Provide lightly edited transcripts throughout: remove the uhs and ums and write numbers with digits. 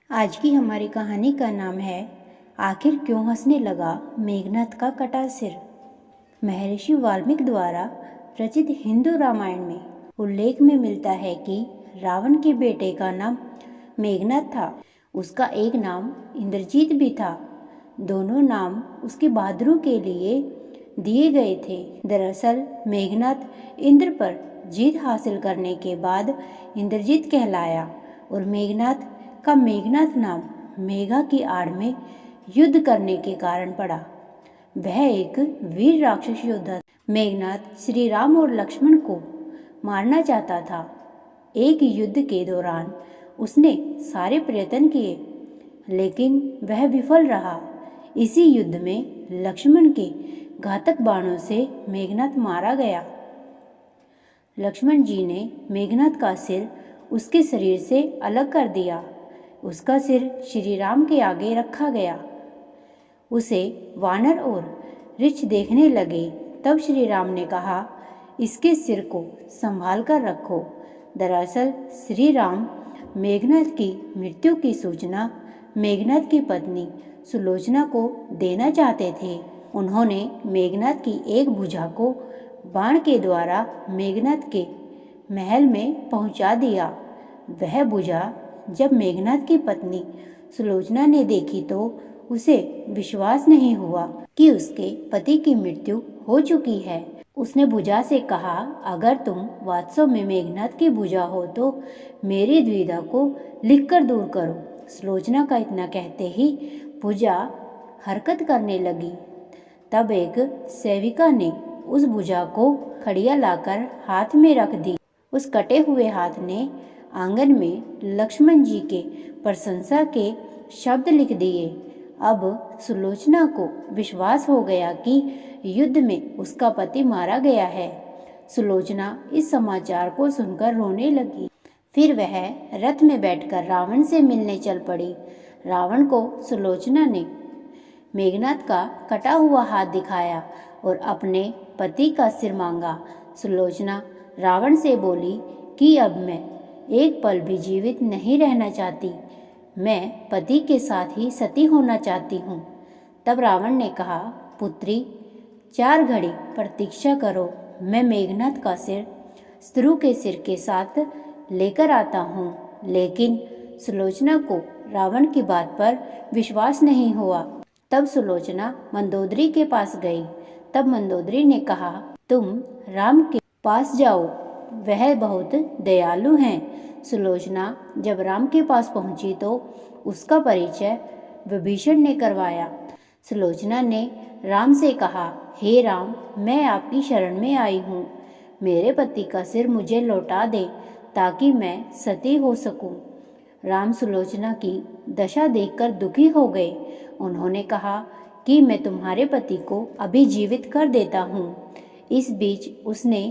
आज की हमारी कहानी का नाम है आखिर क्यों हंसने लगा मेघनाथ का कटा सिर। महर्षि वाल्मीकि द्वारा रचित हिंदू रामायण में उल्लेख में मिलता है कि रावण के बेटे का नाम मेघनाथ था। उसका एक नाम इंद्रजीत भी था। दोनों नाम उसकी बहादुरी के लिए दिए गए थे। दरअसल मेघनाथ इंद्र पर जीत हासिल करने के बाद इंद्रजीत कहलाया और मेघनाथ का मेघनाथ नाम मेघा की आड़ में युद्ध करने के कारण पड़ा। वह एक वीर राक्षस योद्धा था। मेघनाथ श्री राम और लक्ष्मण को मारना चाहता था। एक युद्ध के दौरान उसने सारे प्रयत्न किए लेकिन वह विफल रहा। इसी युद्ध में लक्ष्मण के घातक बाणों से मेघनाथ मारा गया। लक्ष्मण जी ने मेघनाथ का सिर उसके शरीर से अलग कर दिया। उसका सिर श्री राम के आगे रखा गया। उसे वानर और ऋछ देखने लगे। तब श्री राम ने कहा, इसके सिर को संभाल कर रखो। दरअसल श्री राम मेघनाथ की मृत्यु की सूचना मेघनाथ की पत्नी सुलोचना को देना चाहते थे। उन्होंने मेघनाथ की एक भुजा को बाण के द्वारा मेघनाथ के महल में पहुंचा दिया। वह भुजा जब मेघनाथ की पत्नी सुलोचना ने देखी तो उसे विश्वास नहीं हुआ कि उसके पति की मृत्यु हो चुकी है। उसने भुजा से कहा, अगर तुम वास्तव में मेघनाथ की भुजा हो तो मेरी द्विधा को लिखकर दूर करो। सुलोचना का इतना कहते ही भुजा हरकत करने लगी। तब एक सेविका ने उस भुजा को खड़िया लाकर हाथ में रख दी। उस कटे हुए हाथ ने आंगन में लक्ष्मण जी के प्रशंसा के शब्द लिख दिए। अब सुलोचना को विश्वास हो गया कि युद्ध में उसका पति मारा गया है। सुलोचना इस समाचार को सुनकर रोने लगी। फिर वह रथ में बैठकर रावण से मिलने चल पड़ी। रावण को सुलोचना ने मेघनाथ का कटा हुआ हाथ दिखाया और अपने पति का सिर मांगा। सुलोचना रावण से बोली कि अब मैं एक पल भी जीवित नहीं रहना चाहती। मैं पति के साथ ही सती होना चाहती हूँ। तब रावण ने कहा, पुत्री 4 घड़ी प्रतीक्षा करो। मैं मेघनाथ का सिर स्त्रु के सिर के साथ लेकर आता हूँ। लेकिन सुलोचना को रावण की बात पर विश्वास नहीं हुआ। तब सुलोचना मंदोदरी के पास गई। तब मंदोदरी ने कहा, तुम राम के पास जाओ, वह बहुत दयालु हैं। सुलोचना जब राम के पास पहुंची तो उसका परिचय विभीषण ने करवाया। सुलोचना ने राम से कहा, हे राम, मैं आपकी शरण में आई हूँ। मेरे पति का सिर मुझे लौटा दे ताकि मैं सती हो सकूं। राम सुलोचना की दशा देखकर दुखी हो गए। उन्होंने कहा कि मैं तुम्हारे पति को अभी जीवित कर देता हूँ। इस बीच उसने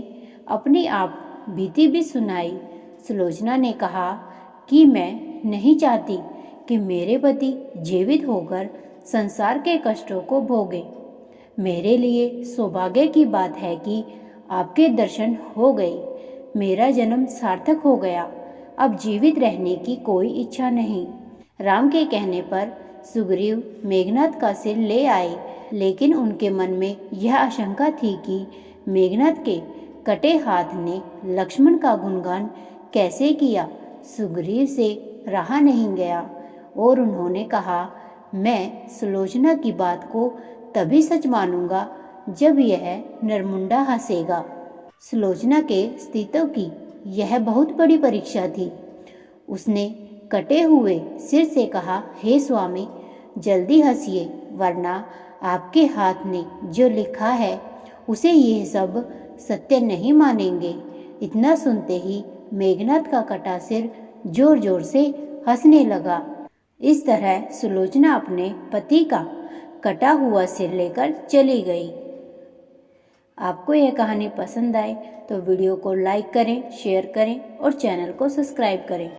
अपनी आप बीती भी सुनाई। सुलोचना ने कहा कि मैं नहीं चाहती कि मेरे पति जीवित होकर संसार के कष्टों को भोगे। मेरे लिए सौभाग्य की बात है कि आपके दर्शन हो गए। मेरा जन्म सार्थक हो गया। अब जीवित रहने की कोई इच्छा नहीं। राम के कहने पर सुग्रीव मेघनाथ का सिर ले आए, लेकिन उनके मन में यह आशंका थी कि मेघनाथ के कटे हाथ ने लक्ष्मण का गुणगान कैसे किया। सुग्रीव से रहा नहीं गया और उन्होंने कहा, मैं सुलोचना की बात को तभी सच मानूंगा जब यह नरमुंडा हंसेगा। सुलोचना के अस्तित्व की यह बहुत बड़ी परीक्षा थी। उसने कटे हुए सिर से कहा, हे स्वामी, जल्दी हंसिए, वरना आपके हाथ ने जो लिखा है उसे यह सब सत्य नहीं मानेंगे। इतना सुनते ही मेघनाथ का कटा सिर जोर जोर से हंसने लगा। इस तरह सुलोचना अपने पति का कटा हुआ सिर लेकर चली गई। आपको यह कहानी पसंद आए तो वीडियो को लाइक करें, शेयर करें और चैनल को सब्सक्राइब करें।